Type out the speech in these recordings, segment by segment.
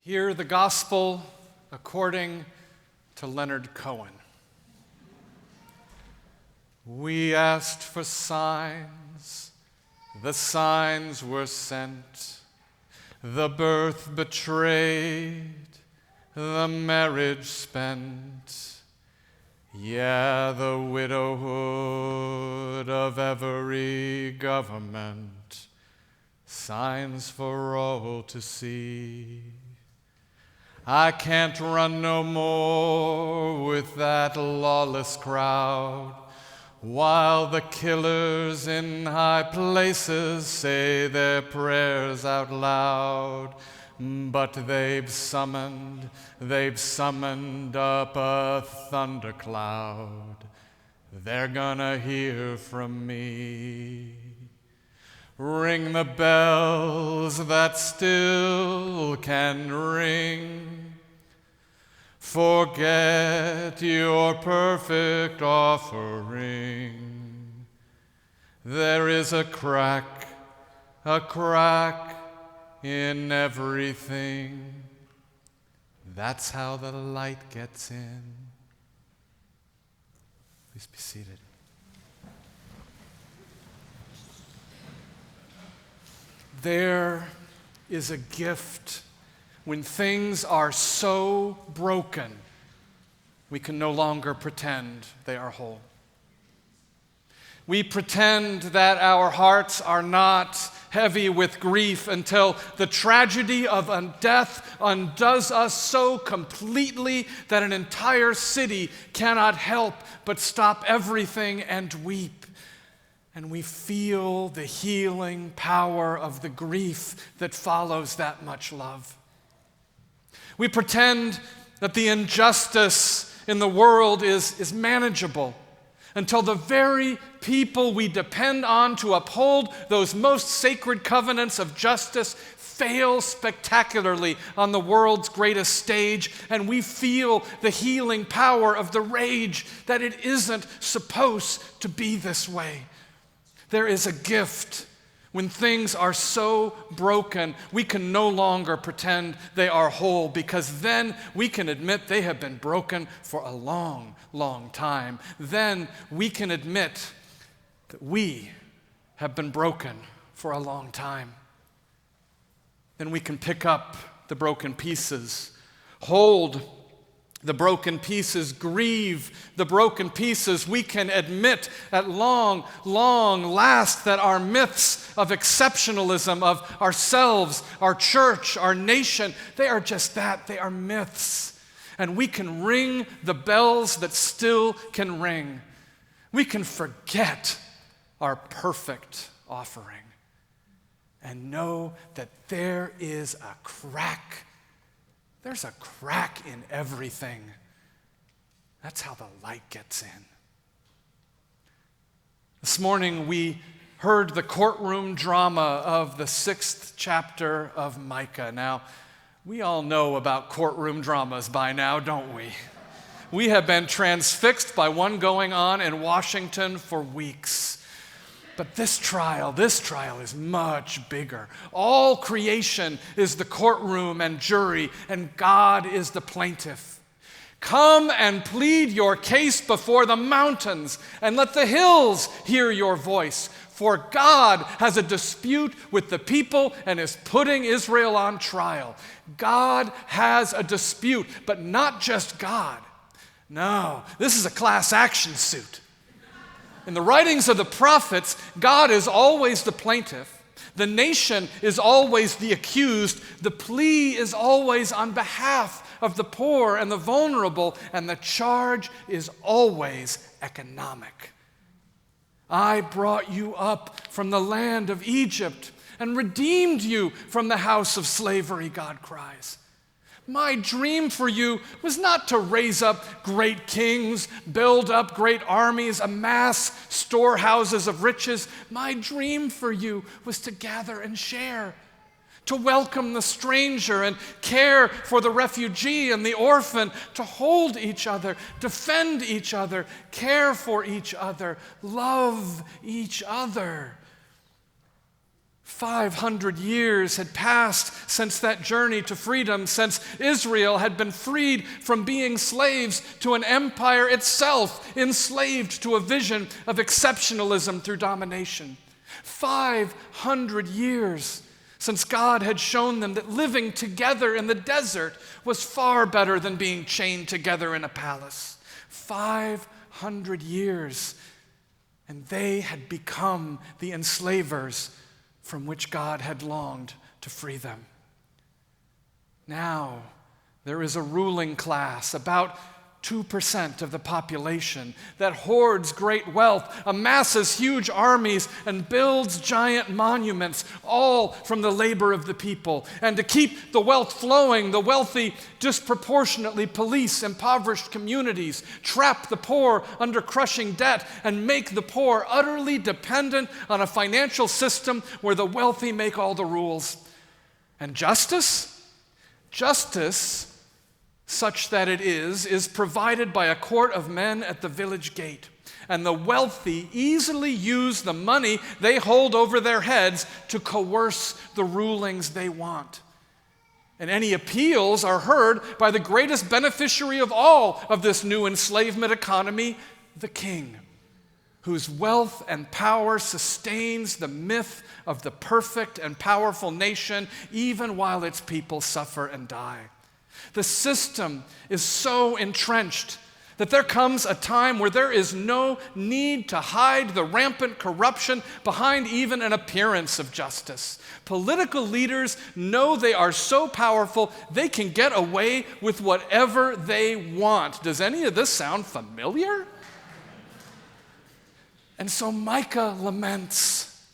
Hear the gospel according to Leonard Cohen. We asked for signs, the signs were sent, the birth betrayed, the marriage spent. Yeah, the widowhood of every government, signs for all to see. I can't run no more with that lawless crowd, while the killers in high places say their prayers out loud. But they've summoned up a thundercloud. They're gonna hear from me. Ring the bells that still can ring. Forget your perfect offering. There is a crack in everything. That's how the light gets in. Please be seated. There is a gift when things are so broken, we can no longer pretend they are whole. We pretend that our hearts are not heavy with grief until the tragedy of death undoes us so completely that an entire city cannot help but stop everything and weep. And we feel the healing power of the grief that follows that much love. We pretend that the injustice in the world is manageable until the very people we depend on to uphold those most sacred covenants of justice fail spectacularly on the world's greatest stage, and we feel the healing power of the rage that it isn't supposed to be this way. There is a gift when things are so broken, we can no longer pretend they are whole, because then we can admit they have been broken for a long, long time. Then we can admit that we have been broken for a long time. Then we can pick up the broken pieces, hold the broken pieces, grieve the broken pieces. We can admit at long, long last that our myths of exceptionalism, of ourselves, our church, our nation, they are just that. They are myths. And we can ring the bells that still can ring. We can forget our perfect offering and know that there is a crack. There's a crack in everything. That's how the light gets in. This morning we heard the courtroom drama of the 6th chapter of Micah. Now, we all know about courtroom dramas by now, don't we? We have been transfixed by one going on in Washington for weeks. But this trial is much bigger. All creation is the courtroom and jury, and God is the plaintiff. Come and plead your case before the mountains, and let the hills hear your voice. For God has a dispute with the people and is putting Israel on trial. God has a dispute, but not just God. No, this is a class action suit. In the writings of the prophets, God is always the plaintiff. The nation is always the accused. The plea is always on behalf of the poor and the vulnerable, and the charge is always economic. I brought you up from the land of Egypt and redeemed you from the house of slavery, God cries. My dream for you was not to raise up great kings, build up great armies, amass storehouses of riches. My dream for you was to gather and share, to welcome the stranger and care for the refugee and the orphan, to hold each other, defend each other, care for each other, love each other. 500 years had passed since that journey to freedom, since Israel had been freed from being slaves to an empire itself, enslaved to a vision of exceptionalism through domination. 500 years since God had shown them that living together in the desert was far better than being chained together in a palace. 500 years, and they had become the enslavers from which God had longed to free them. Now, there is a ruling class, about 2% of the population, that hoards great wealth, amasses huge armies, and builds giant monuments, all from the labor of the people. And to keep the wealth flowing, the wealthy disproportionately police impoverished communities, trap the poor under crushing debt, and make the poor utterly dependent on a financial system where the wealthy make all the rules. And justice? Justice, such that it is provided by a court of men at the village gate. And the wealthy easily use the money they hold over their heads to coerce the rulings they want. And any appeals are heard by the greatest beneficiary of all of this new enslavement economy, the king, whose wealth and power sustains the myth of the perfect and powerful nation, even while its people suffer and die. The system is so entrenched that there comes a time where there is no need to hide the rampant corruption behind even an appearance of justice. Political leaders know they are so powerful they can get away with whatever they want. Does any of this sound familiar? And so Micah laments.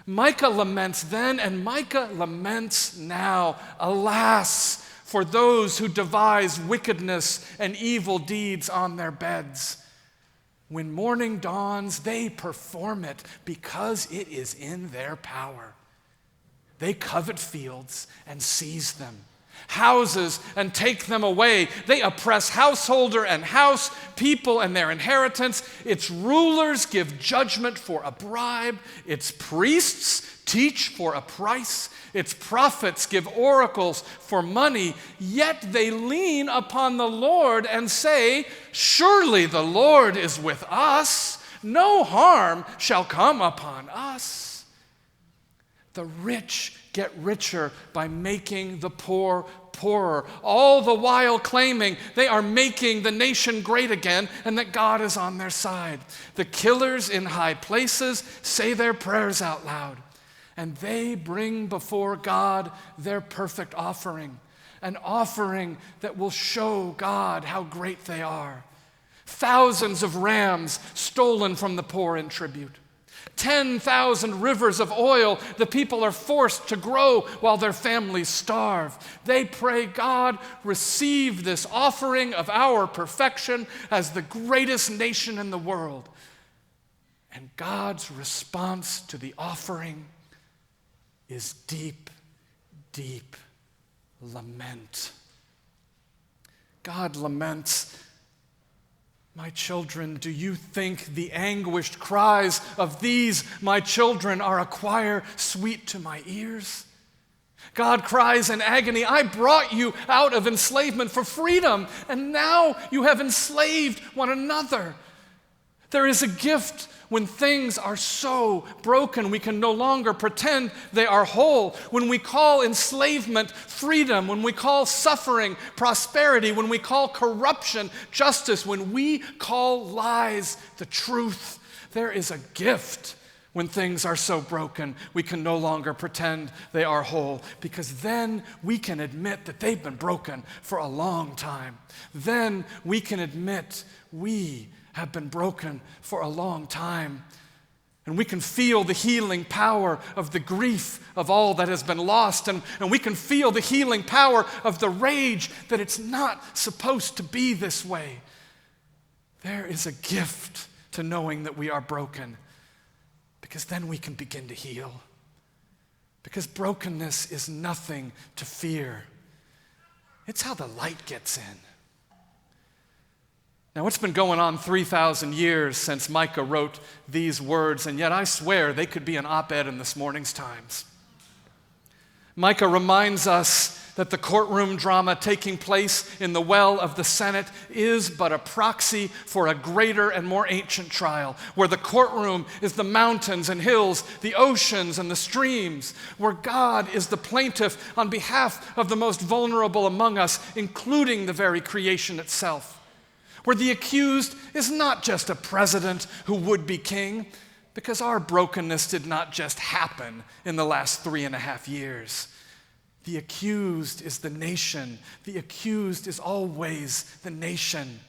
Micah laments then, and Micah laments now. Alas, for those who devise wickedness and evil deeds on their beds. When morning dawns, they perform it because it is in their power. They covet fields and seize them, houses and take them away. They oppress householder and house, people and their inheritance. Its rulers give judgment for a bribe. Its priests teach for a price. Its prophets give oracles for money. Yet they lean upon the Lord and say, "Surely the Lord is with us. No harm shall come upon us." The rich get richer by making the poor poorer, all the while claiming they are making the nation great again and that God is on their side. The killers in high places say their prayers out loud, and they bring before God their perfect offering, an offering that will show God how great they are. Thousands of rams stolen from the poor in tribute. 10,000 rivers of oil the people are forced to grow while their families starve. They pray, God, receive this offering of our perfection as the greatest nation in the world. And God's response to the offering is deep, deep lament. God laments, "My children, do you think the anguished cries of these, my children, are a choir sweet to my ears?" God cries in agony, "I brought you out of enslavement for freedom, and now you have enslaved one another." There is a gift when things are so broken we can no longer pretend they are whole. When we call enslavement freedom, when we call suffering prosperity, when we call corruption justice, when we call lies the truth, there is a gift when things are so broken we can no longer pretend they are whole, because then we can admit that they've been broken for a long time. Then we can admit we have been broken for a long time. And we can feel the healing power of the grief of all that has been lost. And we can feel the healing power of the rage that it's not supposed to be this way. There is a gift to knowing that we are broken, because then we can begin to heal. Because brokenness is nothing to fear. It's how the light gets in. Now, it's been going on 3,000 years since Micah wrote these words, and yet I swear they could be an op-ed in this morning's Times. Micah reminds us that the courtroom drama taking place in the well of the Senate is but a proxy for a greater and more ancient trial, where the courtroom is the mountains and hills, the oceans and the streams, where God is the plaintiff on behalf of the most vulnerable among us, including the very creation itself, where the accused is not just a president who would be king, because our brokenness did not just happen in the last 3.5 years. The accused is the nation. The accused is always the nation.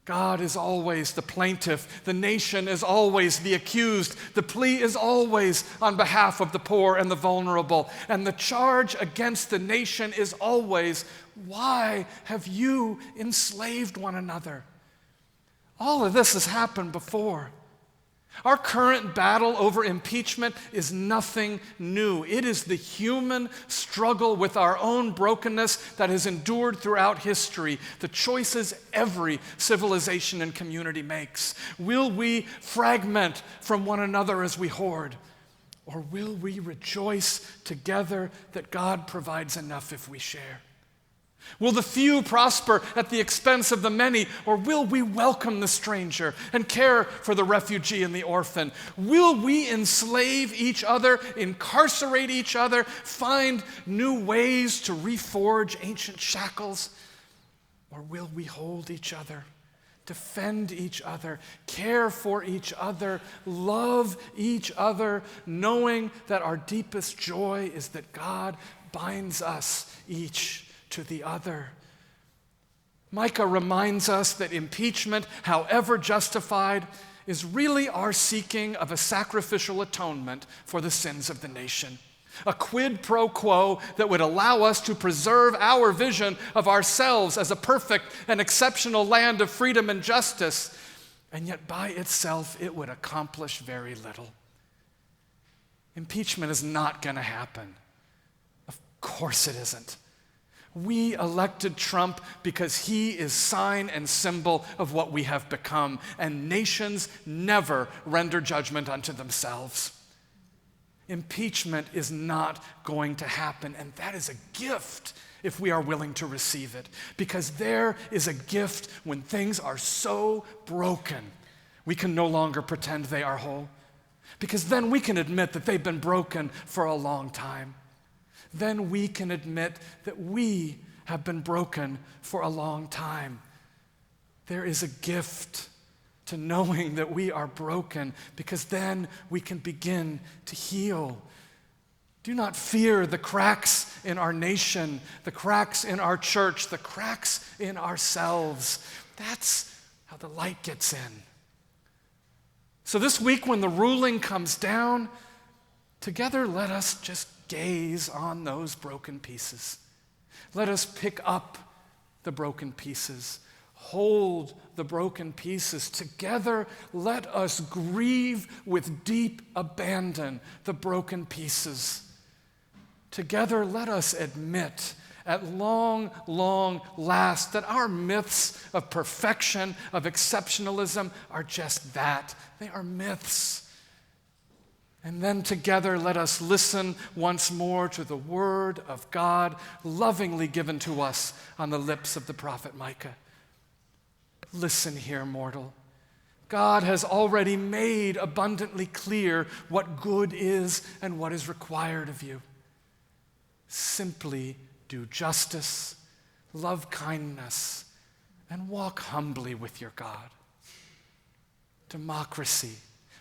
God is always the plaintiff. The nation is always the accused. The plea is always on behalf of the poor and the vulnerable. And the charge against the nation is always, why have you enslaved one another? All of this has happened before. Our current battle over impeachment is nothing new. It is the human struggle with our own brokenness that has endured throughout history, the choices every civilization and community makes. Will we fragment from one another as we hoard? Or will we rejoice together that God provides enough if we share? Will the few prosper at the expense of the many, or will we welcome the stranger and care for the refugee and the orphan? Will we enslave each other, incarcerate each other, find new ways to reforge ancient shackles? Or will we hold each other, defend each other, care for each other, love each other, knowing that our deepest joy is that God binds us each to the other? Micah reminds us that impeachment, however justified, is really our seeking of a sacrificial atonement for the sins of the nation. A quid pro quo that would allow us to preserve our vision of ourselves as a perfect and exceptional land of freedom and justice, and yet by itself it would accomplish very little. Impeachment is not going to happen. Of course it isn't. We elected Trump because he is sign and symbol of what we have become, and nations never render judgment unto themselves. Impeachment is not going to happen, and that is a gift if we are willing to receive it, because there is a gift when things are so broken we can no longer pretend they are whole, because then we can admit that they've been broken for a long time. Then we can admit that we have been broken for a long time. There is a gift to knowing that we are broken, because then we can begin to heal. Do not fear the cracks in our nation, the cracks in our church, the cracks in ourselves. That's how the light gets in. So this week when the ruling comes down, together let us just gaze on those broken pieces. Let us pick up the broken pieces. Hold the broken pieces. Together, let us grieve with deep abandon the broken pieces. Together, let us admit at long, long last that our myths of perfection, of exceptionalism, are just that. They are myths. And then together let us listen once more to the word of God lovingly given to us on the lips of the prophet Micah. Listen here, mortal. God has already made abundantly clear what good is and what is required of you. Simply do justice, love kindness, and walk humbly with your God. Democracy,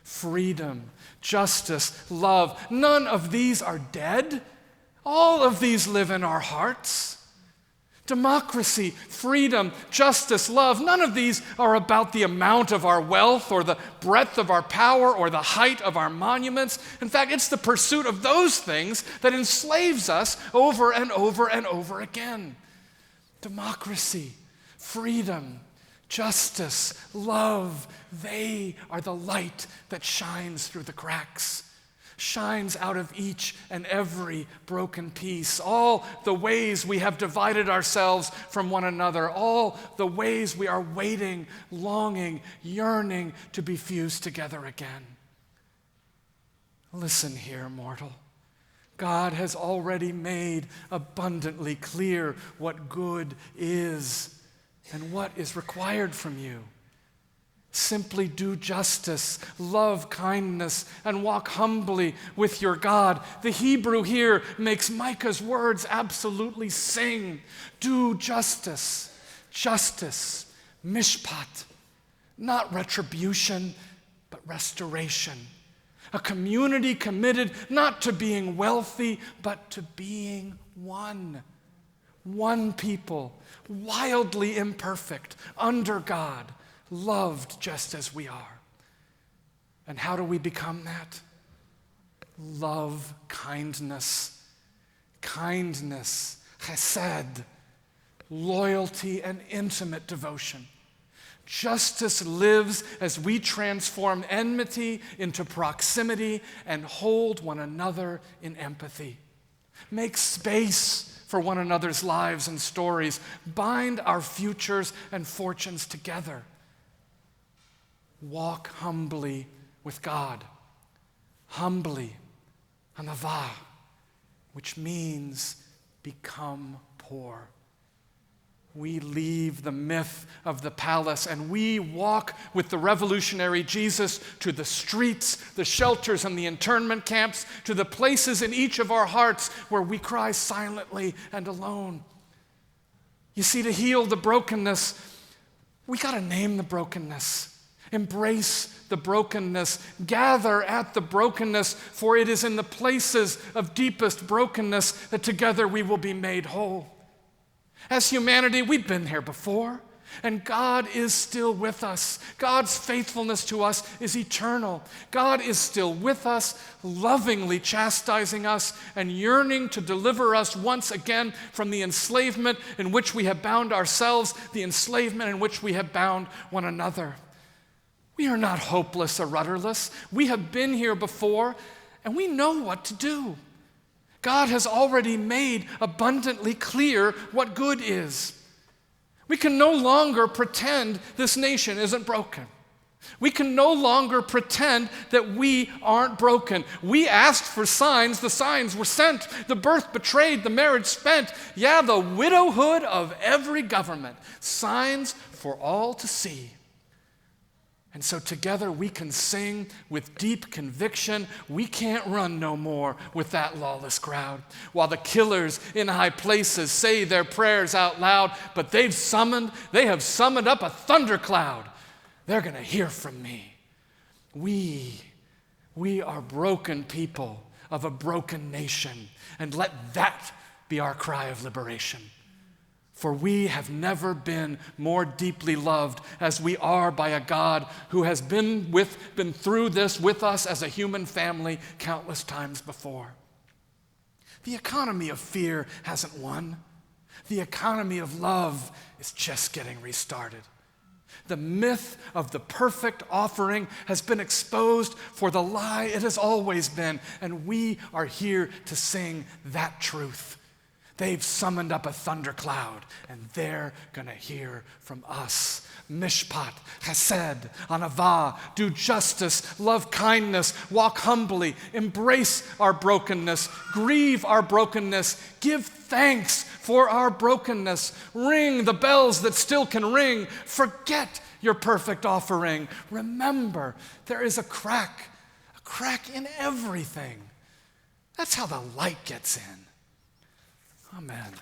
freedom, justice, love, none of these are dead. All of these live in our hearts. Democracy, freedom, justice, love, none of these are about the amount of our wealth or the breadth of our power or the height of our monuments. In fact, it's the pursuit of those things that enslaves us over and over and over again. Democracy, freedom, justice, love, they are the light that shines through the cracks. shines out of each and every broken piece. All the ways we have divided ourselves from one another, all the ways we are waiting, longing, yearning to be fused together again. Listen here, mortal. God has already made abundantly clear what good is and what is required from you. Simply do justice, love kindness, and walk humbly with your God. The Hebrew here makes Micah's words absolutely sing. Do justice, justice, mishpat, not retribution, but restoration. A community committed not to being wealthy, but to being one. One people, wildly imperfect, under God, loved just as we are. And how do we become that? Love, kindness, chesed, loyalty, and intimate devotion. Justice lives as we transform enmity into proximity and hold one another in empathy. Make space for one another's lives and stories. Bind our futures and fortunes together. Walk humbly with God. Humbly, anava, which means become poor. We leave the myth of the palace and we walk with the revolutionary Jesus to the streets, the shelters, and the internment camps, to the places in each of our hearts where we cry silently and alone. You see, to heal the brokenness, we got to name the brokenness, embrace the brokenness, gather at the brokenness, for it is in the places of deepest brokenness that together we will be made whole. As humanity, we've been here before, and God is still with us. God's faithfulness to us is eternal. God is still with us, lovingly chastising us and yearning to deliver us once again from the enslavement in which we have bound ourselves, the enslavement in which we have bound one another. We are not hopeless or rudderless. We have been here before, and we know what to do. God has already made abundantly clear what good is. We can no longer pretend this nation isn't broken. We can no longer pretend that we aren't broken. We asked for signs, the signs were sent. The birth betrayed, the marriage spent. Yeah, the widowhood of every government. Signs for all to see. And so together we can sing with deep conviction, we can't run no more with that lawless crowd. While the killers in high places say their prayers out loud, but they have summoned up a thundercloud. They're going to hear from me. We are broken people of a broken nation, and let that be our cry of liberation. For we have never been more deeply loved as we are by a God who has been through this with us as a human family countless times before. The economy of fear hasn't won. The economy of love is just getting restarted. The myth of the perfect offering has been exposed for the lie it has always been, and we are here to sing that truth. They've summoned up a thundercloud, and they're going to hear from us. Mishpat, chesed, anava, do justice, love kindness, walk humbly, embrace our brokenness, grieve our brokenness, give thanks for our brokenness, ring the bells that still can ring, forget your perfect offering. Remember, there is a crack in everything. That's how the light gets in. Amen.